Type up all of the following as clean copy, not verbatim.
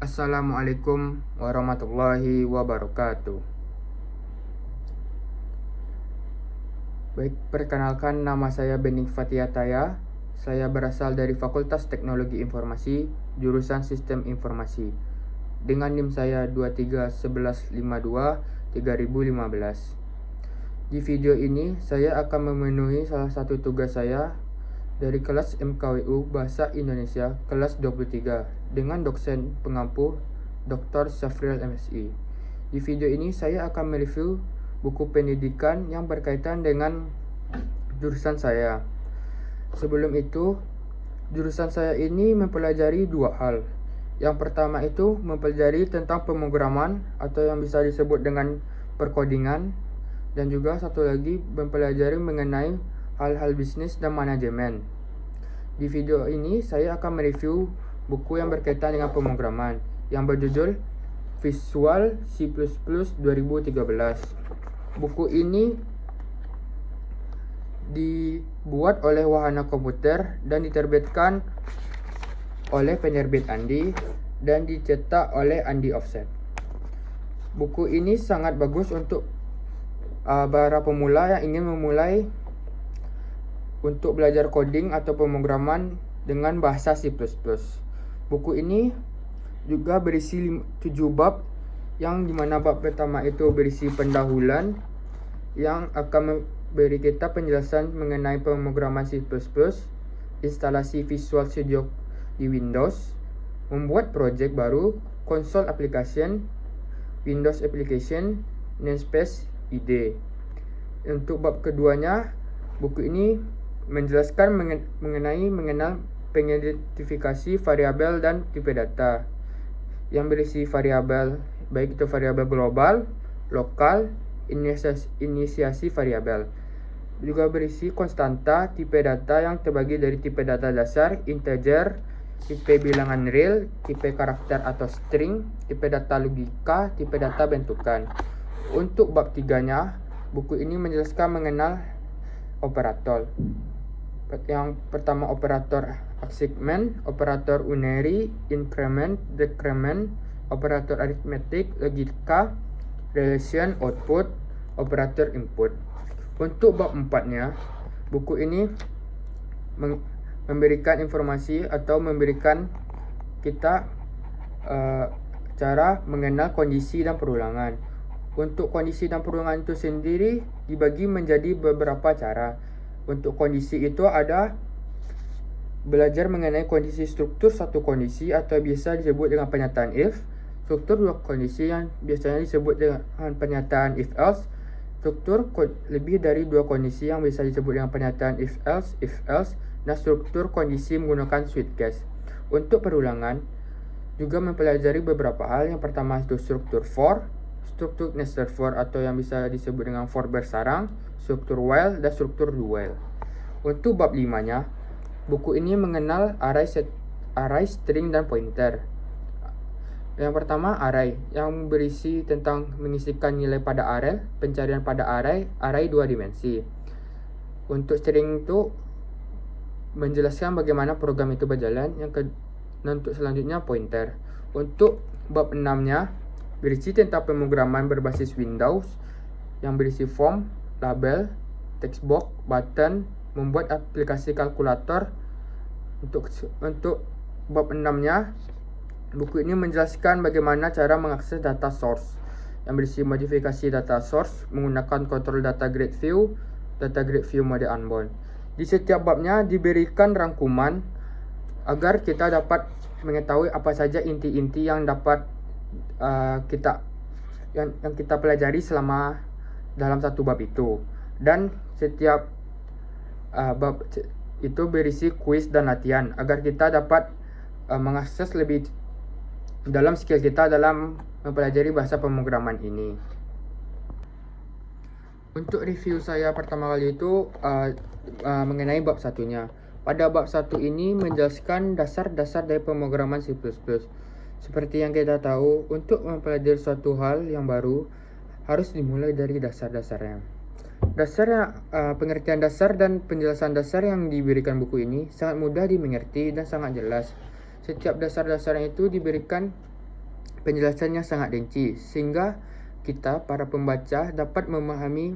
Assalamualaikum warahmatullahi wabarakatuh. Baik, perkenalkan nama saya Bening Fathiataya. Saya berasal dari Fakultas Teknologi Informasi, jurusan Sistem Informasi. Dengan NIM saya 231152-3015. Di video ini, saya akan memenuhi salah satu tugas saya dari kelas MKWU Bahasa Indonesia kelas 23 dengan dosen pengampu Dr. Syafril MSI. Di video ini saya akan mereview buku pendidikan yang berkaitan dengan jurusan saya. Sebelum itu, jurusan saya ini mempelajari dua hal. Yang pertama itu mempelajari tentang pemrograman atau yang bisa disebut dengan perkodingan, dan juga satu lagi mempelajari mengenai hal-hal bisnis dan manajemen. Di video ini saya akan mereview buku yang berkaitan dengan pemrograman yang berjudul Visual C++ 2013. Buku ini dibuat oleh Wahana Komputer dan diterbitkan oleh penerbit Andi dan dicetak oleh Andi Offset. Buku ini sangat bagus untuk para pemula yang ingin memulai untuk belajar coding atau pemrograman dengan bahasa C++. Buku ini juga berisi 7 bab, yang dimana bab pertama itu berisi pendahuluan yang akan memberi kita penjelasan mengenai pemrograman C++, instalasi Visual Studio di Windows, membuat project baru, konsol application, Windows application, namespace, ide. Untuk bab keduanya, buku ini menjelaskan mengenal pengidentifikasi variabel dan tipe data yang berisi variabel, baik itu variabel global, lokal, inisiasi variabel. Juga berisi konstanta, tipe data yang terbagi dari tipe data dasar, integer, tipe bilangan real, tipe karakter atau string, tipe data logika, tipe data bentukan. Untuk bab tiganya, buku ini menjelaskan mengenal operator. Yang pertama operator assignment, operator unary, increment, decrement, operator arithmetic, logika, relation, output, operator input. Untuk bab 4-nya, buku ini memberikan informasi atau memberikan kita cara mengenal kondisi dan perulangan. Untuk kondisi dan perulangan itu sendiri dibagi menjadi beberapa cara. Untuk kondisi itu ada belajar mengenai kondisi struktur satu kondisi atau biasa disebut dengan pernyataan if, struktur dua kondisi yang biasanya disebut dengan pernyataan if else, struktur lebih dari dua kondisi yang bisa disebut dengan pernyataan if else, dan struktur kondisi menggunakan switch case. Untuk perulangan juga mempelajari beberapa hal. Yang pertama itu struktur for, struktur nested for atau yang bisa disebut dengan for bersarang, struktur while, dan struktur do while. Untuk bab 5-nya, buku ini mengenal array, string, dan pointer. Yang pertama array, yang berisi tentang mengisikan nilai pada array, pencarian pada array 2 dimensi. Untuk string itu menjelaskan bagaimana program itu berjalan. Dan untuk selanjutnya pointer. Untuk bab 6-nya berisi tentang pemrograman berbasis Windows yang berisi form, label, text box, button, membuat aplikasi kalkulator. Untuk bab 6-nya, buku ini menjelaskan bagaimana cara mengakses data source yang berisi modifikasi data source menggunakan kontrol data grid view mode unbound. Di setiap babnya diberikan rangkuman agar kita dapat mengetahui apa saja inti-inti yang dapat yang kita pelajari selama dalam satu bab itu. Dan setiap bab itu berisi kuis dan latihan agar kita dapat mengakses lebih dalam skill kita dalam mempelajari bahasa pemrograman ini. Untuk review saya pertama kali itu mengenai bab satunya. Pada bab 1 ini menjelaskan dasar-dasar dari pemrograman C++. Seperti yang kita tahu, untuk mempelajari suatu hal yang baru harus dimulai dari dasar-dasarnya. Pengertian dasar dan penjelasan dasar yang diberikan buku ini sangat mudah dimengerti dan sangat jelas. Setiap dasar-dasarnya itu diberikan penjelasannya sangat rinci sehingga kita para pembaca dapat memahami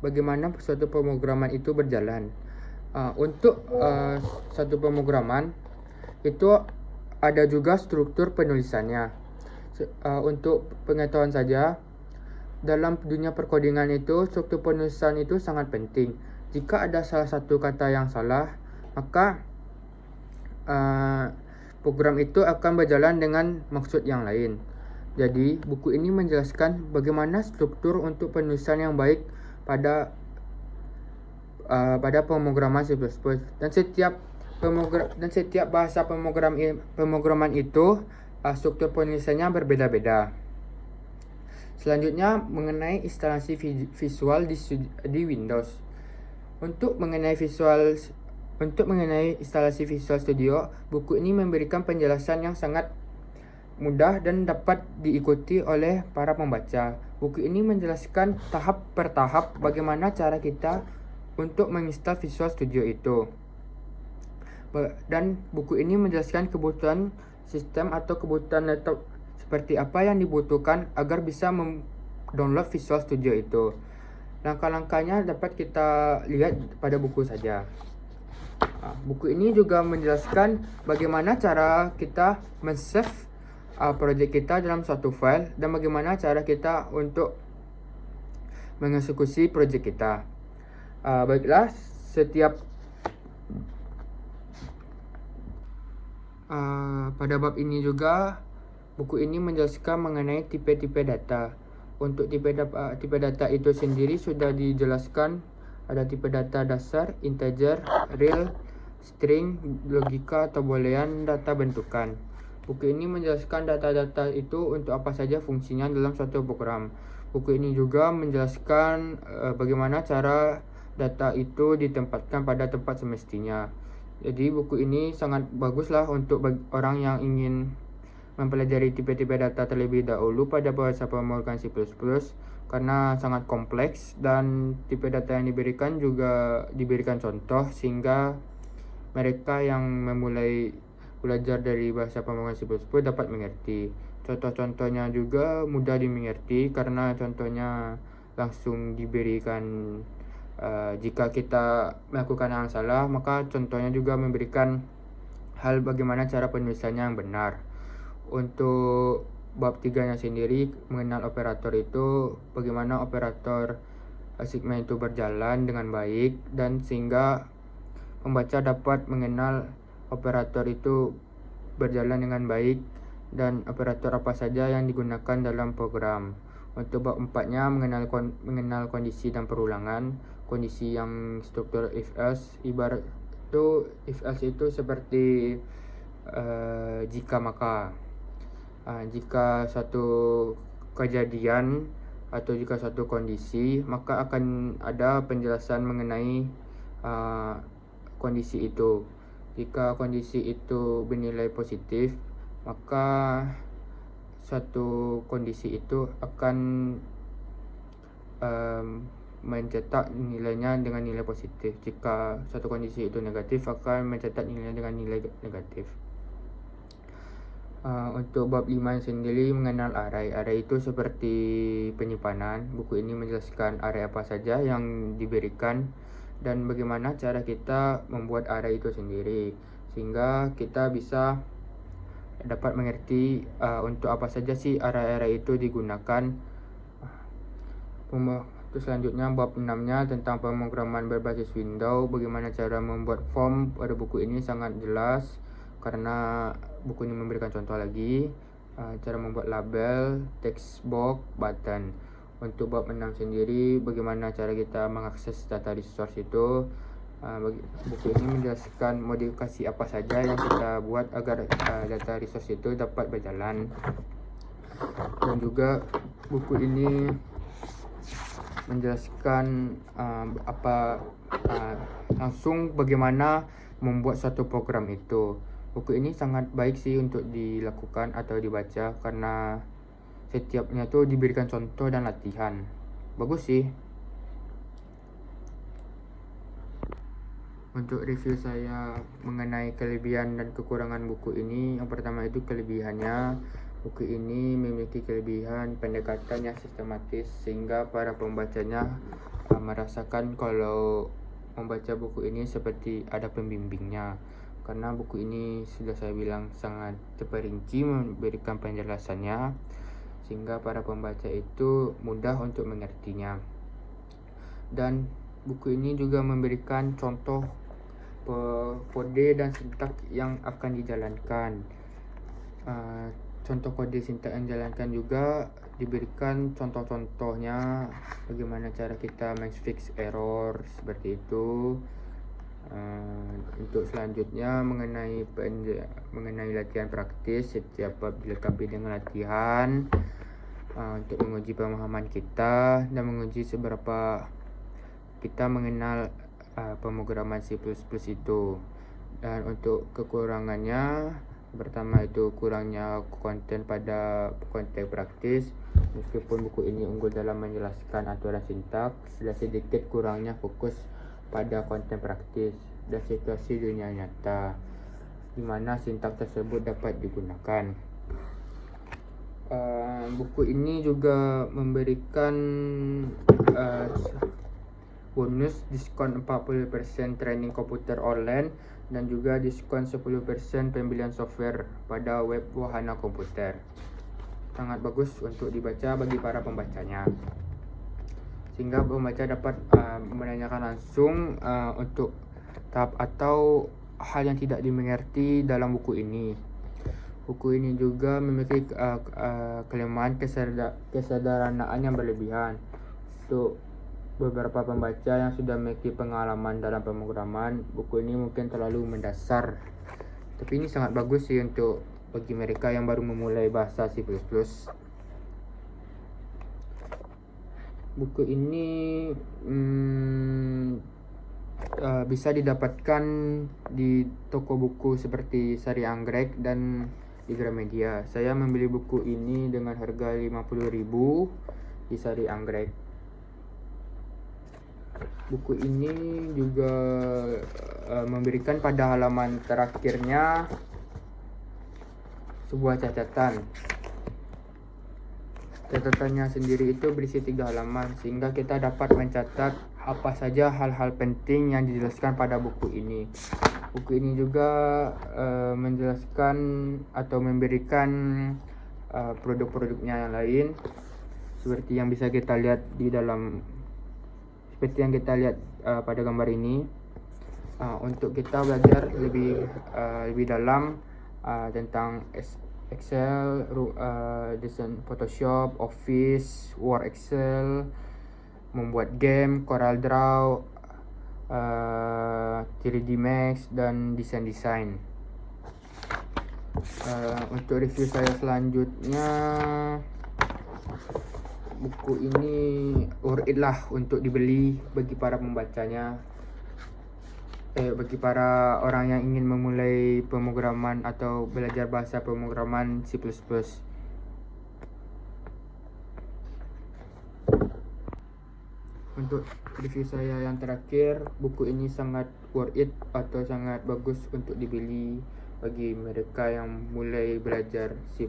bagaimana suatu pemrograman itu berjalan. Untuk satu pemrograman itu ada juga struktur penulisannya. Untuk pengetahuan saja, dalam dunia perkodingan itu struktur penulisan itu sangat penting. Jika ada salah satu kata yang salah, maka program itu akan berjalan dengan maksud yang lain. Jadi, buku ini menjelaskan bagaimana struktur untuk penulisan yang baik pada pemrograman C++, dan setiap bahasa pemrograman itu struktur penulisannya berbeda-beda. Selanjutnya mengenai instalasi visual di Windows. Untuk mengenai instalasi Visual Studio, buku ini memberikan penjelasan yang sangat mudah dan dapat diikuti oleh para pembaca. Buku ini menjelaskan tahap per tahap bagaimana cara kita untuk menginstal Visual Studio itu. Dan buku ini menjelaskan kebutuhan sistem atau kebutuhan laptop seperti apa yang dibutuhkan agar bisa mendownload Visual Studio itu. Langkah-langkahnya dapat kita lihat pada buku saja. Buku ini juga menjelaskan bagaimana cara kita men-save project kita dalam suatu file dan bagaimana cara kita untuk mengeksekusi project kita. Baiklah, pada bab ini juga buku ini menjelaskan mengenai tipe-tipe data. Untuk tipe data itu sendiri sudah dijelaskan. Ada tipe data dasar, integer, real, string, logika atau boolean, data bentukan. Buku ini menjelaskan data-data itu untuk apa saja fungsinya dalam suatu program. Buku ini juga menjelaskan bagaimana cara data itu ditempatkan pada tempat semestinya. Jadi buku ini sangat baguslah untuk orang yang ingin mempelajari tipe-tipe data terlebih dahulu pada bahasa pemrograman C++, karena sangat kompleks dan tipe data yang diberikan juga diberikan contoh sehingga mereka yang memulai belajar dari bahasa pemrograman C++ dapat mengerti. Contoh-contohnya juga mudah dimengerti karena contohnya langsung diberikan. Jika kita melakukan hal salah, maka contohnya juga memberikan hal bagaimana cara penulisannya yang benar. Untuk bab 3-nya sendiri mengenal operator itu, bagaimana operator segmen itu berjalan dengan baik dan sehingga pembaca dapat mengenal operator itu berjalan dengan baik dan operator apa saja yang digunakan dalam program. Untuk bab 4-nya mengenal kondisi dan perulangan. Kondisi yang struktur if else, ibarat itu if else itu seperti jika maka. Jika satu kejadian atau jika satu kondisi, maka akan ada penjelasan mengenai kondisi itu. Jika kondisi itu bernilai positif, maka satu kondisi itu akan mencetak nilainya dengan nilai positif. Jika satu kondisi itu negatif, akan mencetak nilainya dengan nilai negatif. Untuk bab 5 sendiri mengenal array. Array itu seperti penyimpanan. Buku ini menjelaskan array apa saja yang diberikan dan bagaimana cara kita membuat array itu sendiri, sehingga kita bisa dapat mengerti untuk apa saja sih array-array itu digunakan. Terus selanjutnya bab 6-nya tentang pemrograman berbasis Windows. Bagaimana cara membuat form. Pada buku ini sangat jelas karena buku ini memberikan contoh lagi cara membuat label, text box, button. Untuk bab 6 sendiri bagaimana cara kita mengakses data resource itu. Buku ini menjelaskan modifikasi apa saja yang kita buat agar data resource itu dapat berjalan. Dan juga buku ini menjelaskan langsung bagaimana membuat suatu program itu. Buku ini sangat baik sih untuk dilakukan atau dibaca karena setiapnya tuh diberikan contoh dan latihan. Bagus sih. Untuk review saya mengenai kelebihan dan kekurangan buku ini, yang pertama itu kelebihannya, Buku ini memiliki kelebihan pendekatan yang sistematis sehingga para pembacanya merasakan kalau membaca buku ini seperti ada pembimbingnya. Karena buku ini sudah saya bilang sangat terperinci memberikan penjelasannya sehingga para pembaca itu mudah untuk mengertinya. Dan buku ini juga memberikan contoh kode dan sintak yang akan dijalankan. Contoh kode sintak yang dijalankan juga diberikan contoh-contohnya bagaimana cara kita fix error seperti itu. Untuk selanjutnya mengenai latihan praktis setiap bab dilengkapi dengan latihan untuk menguji pemahaman kita dan menguji seberapa kita mengenal pemrograman C++ itu. Dan untuk kekurangannya, pertama itu kurangnya konten pada konteks praktis. Meskipun buku ini unggul dalam menjelaskan aturan sintak, sudah sedikit kurangnya fokus pada konten praktis dan situasi dunia nyata di mana sintak tersebut dapat digunakan. Buku ini juga memberikan bonus diskon 40% training komputer online dan juga diskon 10% pembelian software pada web wahana komputer. Sangat bagus untuk dibaca bagi para pembacanya, sehingga pembaca dapat menanyakan langsung untuk tahap atau hal yang tidak dimengerti dalam buku ini. Buku ini juga memiliki kelemahan kesederhanaan yang berlebihan. Untuk beberapa pembaca yang sudah memiliki pengalaman dalam pemrograman, buku ini mungkin terlalu mendasar. Tapi ini sangat bagus sih untuk bagi mereka yang baru memulai bahasa C++. Buku ini bisa didapatkan di toko buku seperti Sari Anggrek dan di Gramedia. Saya membeli buku ini dengan harga 50.000 di Sari Anggrek. Buku ini juga memberikan pada halaman terakhirnya sebuah catatan. Catatannya sendiri itu berisi 3 halaman, sehingga kita dapat mencatat apa saja hal-hal penting yang dijelaskan pada buku ini. Buku ini juga menjelaskan atau memberikan produk-produknya yang lain, seperti yang bisa kita lihat di dalam, seperti yang kita lihat pada gambar ini. Untuk kita belajar lebih dalam tentang Excel, desain Photoshop, Office, Word, Excel, membuat game, CorelDRAW, 3D Max, dan desain. Untuk review saya selanjutnya, buku ini worth it lah untuk dibeli bagi para pembacanya. Bagi para orang yang ingin memulai pemrograman atau belajar bahasa pemrograman C++. Untuk review saya yang terakhir, buku ini sangat worth it atau sangat bagus untuk dibeli bagi mereka yang mulai belajar C++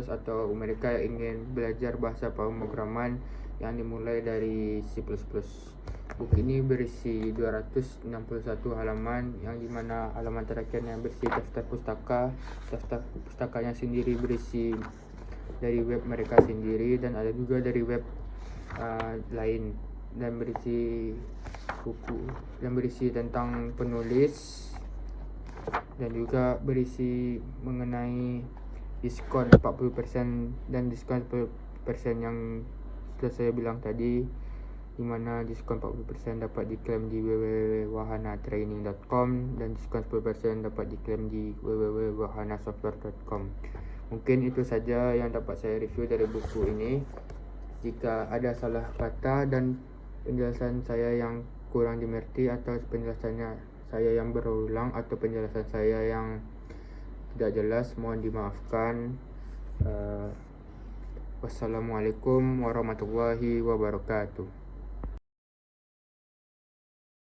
atau mereka yang ingin belajar bahasa pemrograman yang dimulai dari C++. Buku ini berisi 261 halaman, yang dimana halaman terakhirnya berisi daftar pustaka. Daftar pustakanya sendiri berisi dari web mereka sendiri dan ada juga dari web lain, dan berisi buku yang berisi tentang penulis dan juga berisi mengenai diskon 40% dan diskon 10% yang sudah saya bilang tadi, di mana diskon 40% dapat diklaim di www.wahanatraining.com dan diskon 10% dapat diklaim di www.wahanasoftware.com. Mungkin itu saja yang dapat saya review dari buku ini. Jika ada salah kata dan penjelasan saya yang kurang dimengerti atau penjelasannya saya yang berulang atau penjelasan saya yang tidak jelas, mohon dimaafkan. Wassalamualaikum warahmatullahi wabarakatuh.